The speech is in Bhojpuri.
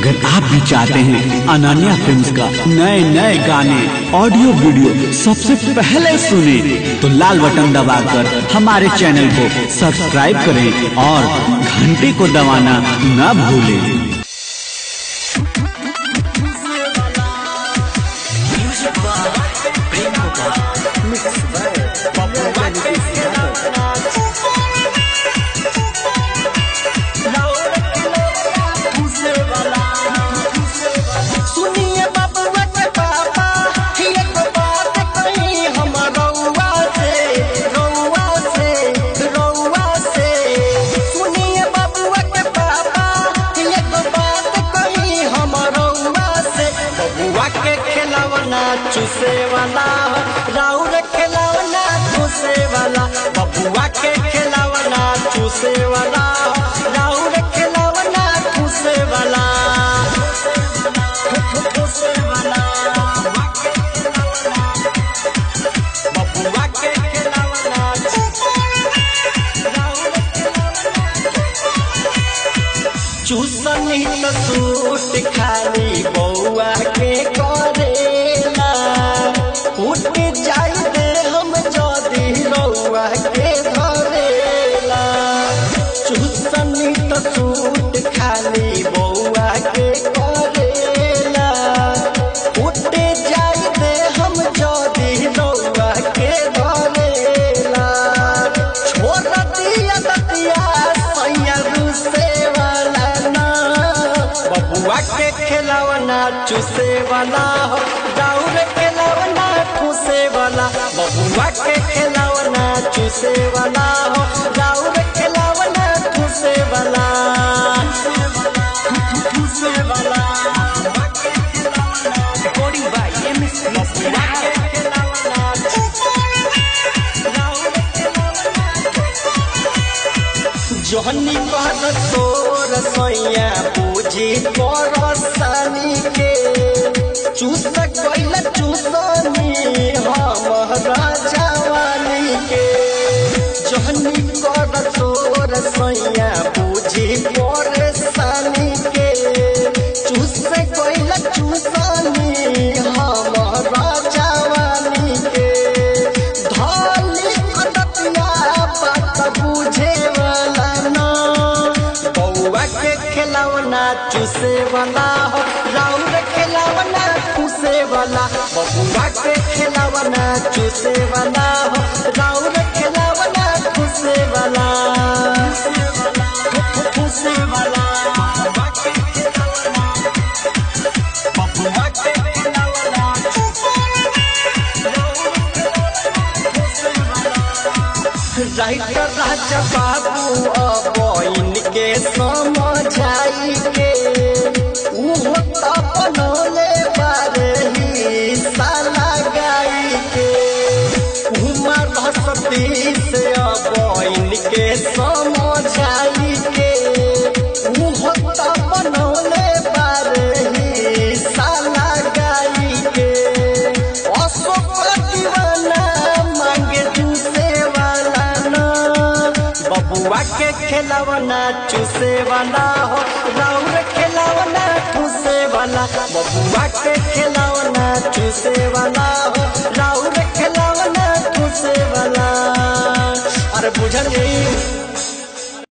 अगर आप भी चाहते हैं अनन्या फिल्म्स का नए गाने ऑडियो वीडियो सबसे पहले सुने तो लाल बटन दबाकर हमारे चैनल को सब्सक्राइब करें और घंटी को दबाना न भूलें। चूसे वाला राउर खिलावना चूसे वाला बबुआ के खिलावना चूसे वाला राउर खिलावना चूसे वाला बबुआ के खिलावना चूसनी तो सूट खाली बउआ के करे उठ जाई दे हम जदी रउआ के धरेला चूसनी तो सूट खाली बउआ के करेला उठ जाई दे हम जदी रउआ के धरेला छोड़ दिया दतिया सैया रूसे वाला ना बबुआ के खिलावना चूसे वाला हो दाऊर खिलावना चूसे वाला बबुआ के खिलावना चूसे वाला हो दाऊर खिलावना चूसे वाला चूसे वाला रिकॉर्डिंग बाय एमएस बबुआ के खिलावना जोहनी कहत तोर सैया पूजी परसानी के चूस गइल चूसनी हमरा जवानी के जोहनी कहत तोर सैया पूजी परसानी के चूस गइल चूसनी हमरा जवानी के धली अदतिया बात बुझे खिलावना चूसे वाला हो राउर खिलावना चूसे वाला बबुआ के खिलावना चूसे वाला हो राउर खिलावना चूसे वाला चूसे वाला बबुआ के खिलावना राइटर राजा बाबू अब के समझाई के बनौले बारे ही साला गाई के उमर हसती से अब के समझाई के बनौले बारे ही साला गाई के अशोक दीवाना मांगे चूसे वाला ना बबुआ के खिलावना चूसे वाला हो राउर खिलावना चूसे वाला बबुआ के खिलावना चूसे वाला हो राउर खिलावना चूसे वाला अरे बुझलिए।